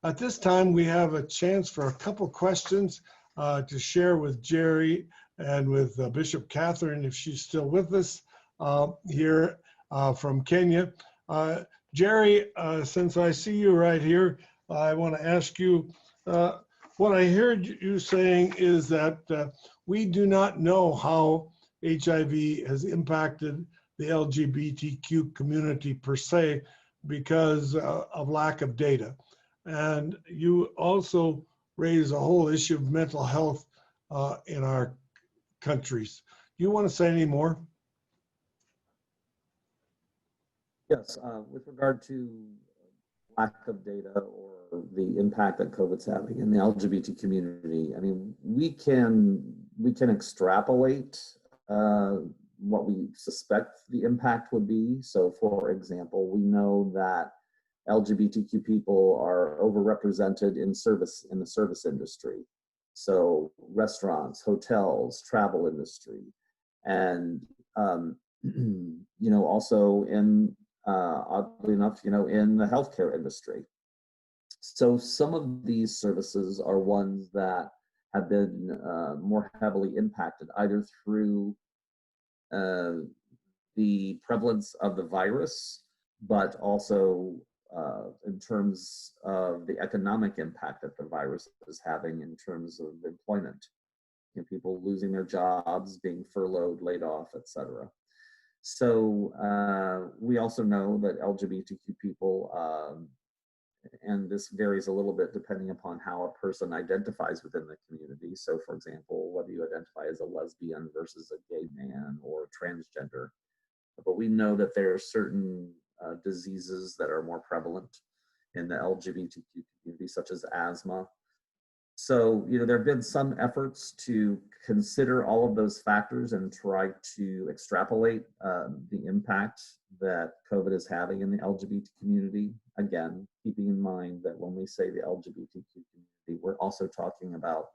At this time, we have a chance for a couple questions to share with Jerry and with Bishop Catherine, if she's still with us here from Kenya. Jerry, since I see you right here, I want to ask you, what I heard you saying is that we do not know how HIV has impacted the LGBTQ community per se because of lack of data. And you also raise a whole issue of mental health in our countries. Do you want to say any more? Yes, with regard to lack of data or the impact that COVID's having in the LGBT community, I mean, we can extrapolate what we suspect the impact would be. So, for example, we know that LGBTQ people are overrepresented in the service industry. So restaurants, hotels, travel industry, and also in oddly enough, in the healthcare industry. So some of these services are ones that have been more heavily impacted either through the prevalence of the virus, but also in terms of the economic impact that the virus is having in terms of employment, people losing their jobs, being furloughed, laid off, etc. So we also know that LGBTQ people, and this varies a little bit depending upon how a person identifies within the community. So for example, whether you identify as a lesbian versus a gay man or transgender. But we know that there are certain diseases that are more prevalent in the LGBTQ community, such as asthma. So, there have been some efforts to consider all of those factors and try to extrapolate the impact that COVID is having in the LGBT community. Again, keeping in mind that when we say the LGBTQ community, we're also talking about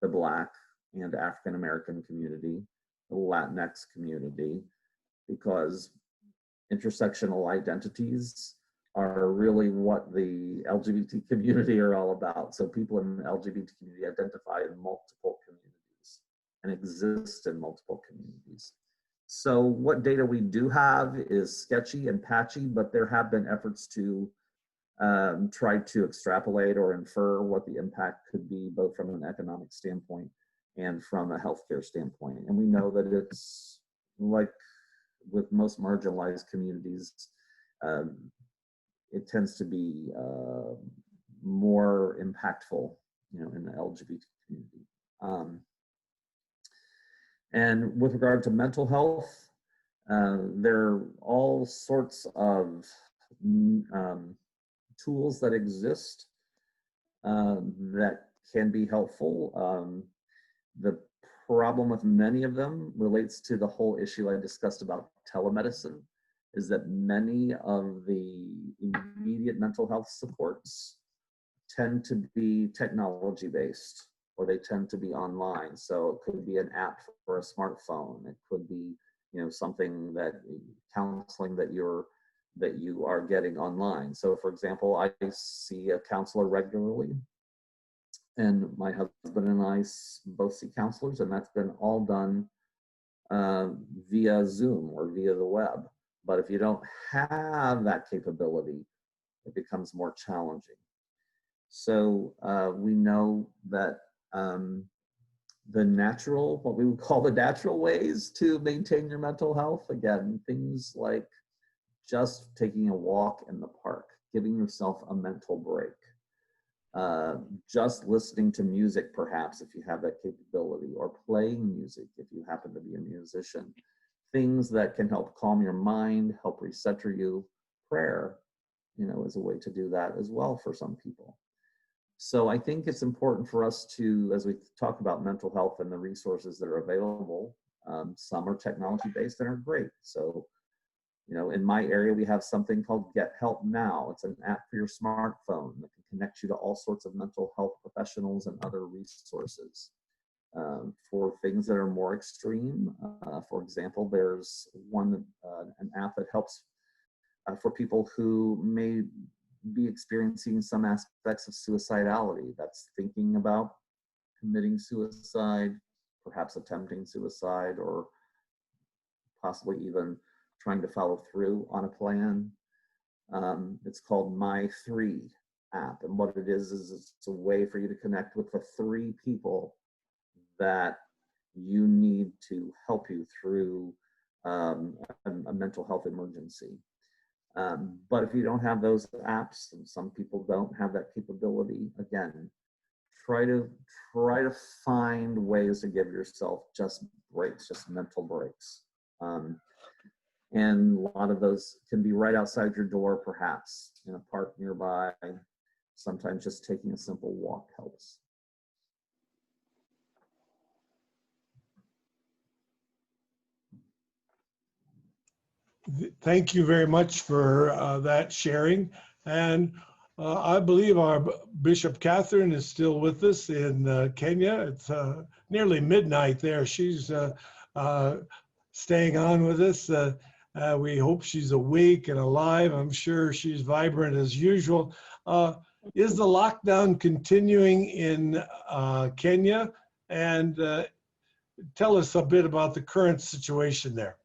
the Black and African American community, the Latinx community, because intersectional identities are really what the LGBT community are all about. So people in the LGBT community identify in multiple communities and exist in multiple communities. So what data we do have is sketchy and patchy, but there have been efforts to try to extrapolate or infer what the impact could be, both from an economic standpoint and from a healthcare standpoint. And we know that it's like with most marginalized communities, it tends to be more impactful, in the LGBT community. And with regard to mental health, there are all sorts of tools that exist that can be helpful. The problem with many of them relates to the whole issue I discussed about telemedicine, is that many of the immediate mental health supports tend to be technology based, or they tend to be online. So it could be an app for a smartphone. It could be, something that counseling that you are getting online. So for example, I see a counselor regularly, and my husband and I both see counselors, and that's been all done via Zoom or via the web. But if you don't have that capability, it becomes more challenging. So we know that what we would call the natural ways to maintain your mental health, again, things like just taking a walk in the park, giving yourself a mental break, just listening to music, perhaps, if you have that capability, or playing music if you happen to be a musician. Things that can help calm your mind, help recenter you. Prayer, is a way to do that as well for some people. So I think it's important for us to, as we talk about mental health and the resources that are available, some are technology-based and are great. So, in my area, we have something called Get Help Now. It's an app for your smartphone that can connect you to all sorts of mental health professionals and other resources. For things that are more extreme, for example, there's an app that helps for people who may be experiencing some aspects of suicidality. That's thinking about committing suicide, perhaps attempting suicide, or possibly even trying to follow through on a plan. It's called My3 app. And what it is it's a way for you to connect with the 3 people that you need to help you through a mental health emergency. But if you don't have those apps, and some people don't have that capability, again, try to find ways to give yourself just breaks, just mental breaks. And a lot of those can be right outside your door, perhaps in a park nearby. Sometimes just taking a simple walk helps. Thank you very much for that sharing. And I believe our Bishop Catherine is still with us in Kenya. It's nearly midnight there. She's staying on with us. We hope she's awake and alive. I'm sure she's vibrant as usual. Is the lockdown continuing in Kenya? And tell us a bit about the current situation there.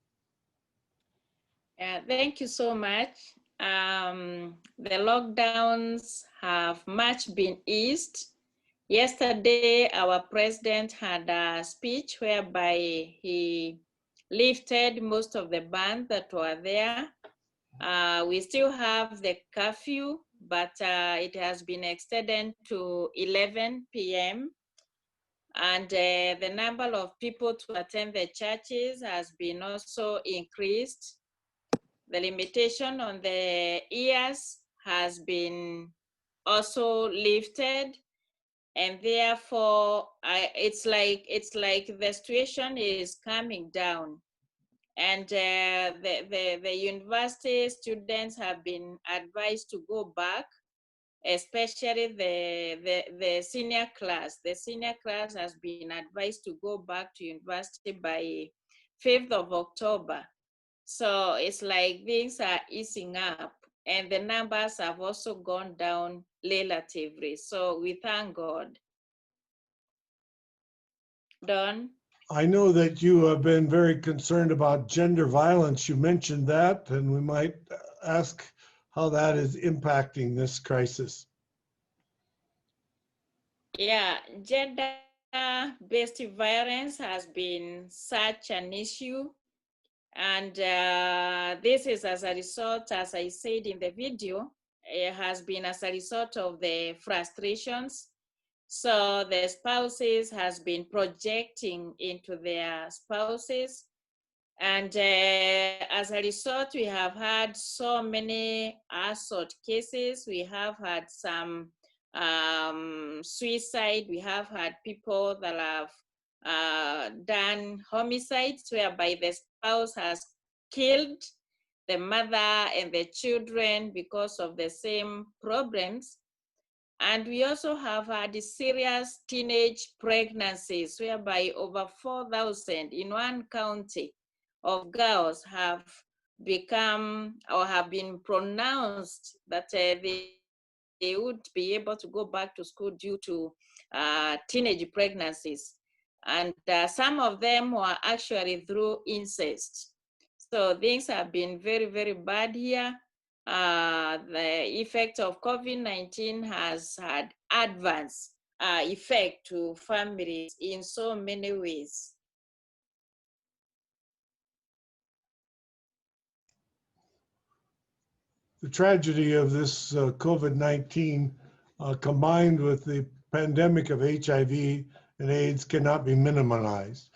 Thank you so much. The lockdowns have much been eased. Yesterday, our president had a speech whereby he lifted most of the bans that were there. We still have the curfew, but it has been extended to 11 p.m. And the number of people to attend the churches has been also increased. The limitation on the ears has been also lifted, and therefore it's like the situation is coming down. And the university students have been advised to go back, especially the senior class. The senior class has been advised to go back to university by 5th of October. So it's like things are easing up, and the numbers have also gone down relatively. So we thank God. Don? I know that you have been very concerned about gender violence. You mentioned that, and we might ask how that is impacting this crisis. Yeah, gender-based violence has been such an issue. And this is as a result, as I said in the video, it has been as a result of the frustrations. So the spouses has been projecting into their spouses. And as a result, we have had so many assault cases. We have had some suicide. We have had people that have done homicides whereby the spouse has killed the mother and the children because of the same problems. And we also have had serious teenage pregnancies whereby over 4,000 in one county of girls have become or have been pronounced that they would be able to go back to school due to teenage pregnancies. And some of them were actually through incest. So things have been very, very bad here. The effect of COVID-19 has had adverse effect to families in so many ways. The tragedy of this COVID-19 combined with the pandemic of HIV and AIDS cannot be minimized.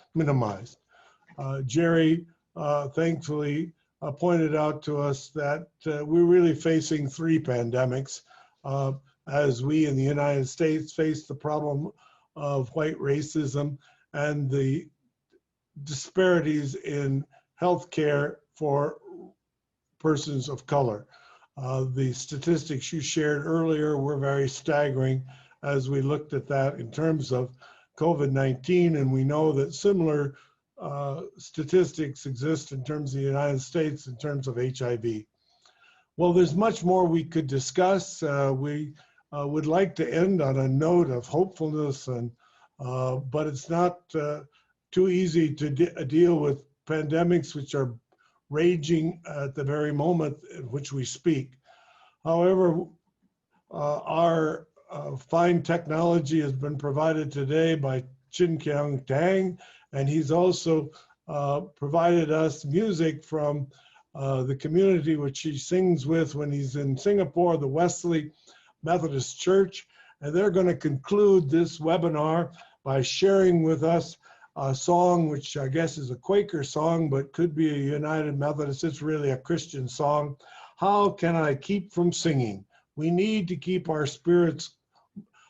Jerry thankfully pointed out to us that we're really facing 3 pandemics as we in the United States face the problem of white racism and the disparities in healthcare for persons of color. The statistics you shared earlier were very staggering as we looked at that in terms of COVID-19, and we know that similar statistics exist in terms of the United States in terms of HIV. Well, there's much more we could discuss. We would like to end on a note of hopefulness, and but it's not too easy to deal with pandemics which are raging at the very moment in which we speak. However, our fine technology has been provided today by Chin Kiang Tang, and he's also provided us music from the community which he sings with when he's in Singapore, the Wesley Methodist Church. And they're going to conclude this webinar by sharing with us a song which I guess is a Quaker song, but could be a United Methodist. It's really a Christian song. How can I keep from singing? We need to keep our spirits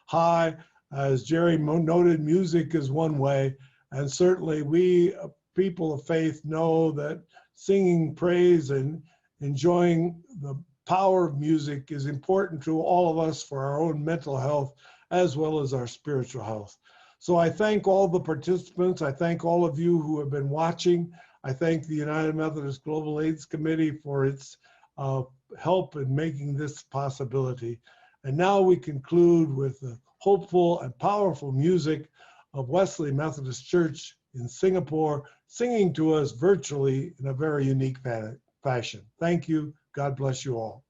high. As Jerry noted, music is one way. And certainly we, people of faith, know that singing praise and enjoying the power of music is important to all of us for our own mental health as well as our spiritual health. So I thank all the participants. I thank all of you who have been watching. I thank the United Methodist Global AIDS Committee for its help in making this possibility. And now we conclude with the hopeful and powerful music of Wesley Methodist Church in Singapore, singing to us virtually in a very unique fashion. Thank you. God bless you all.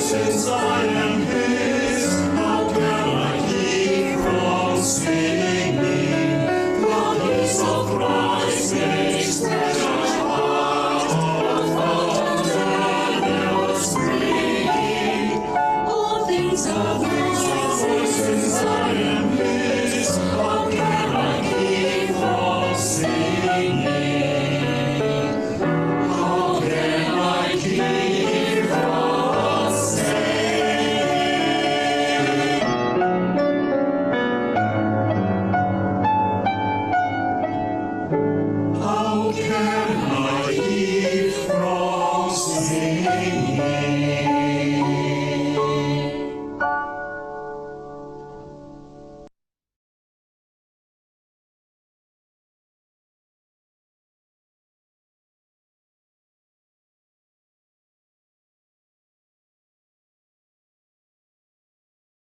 Since I am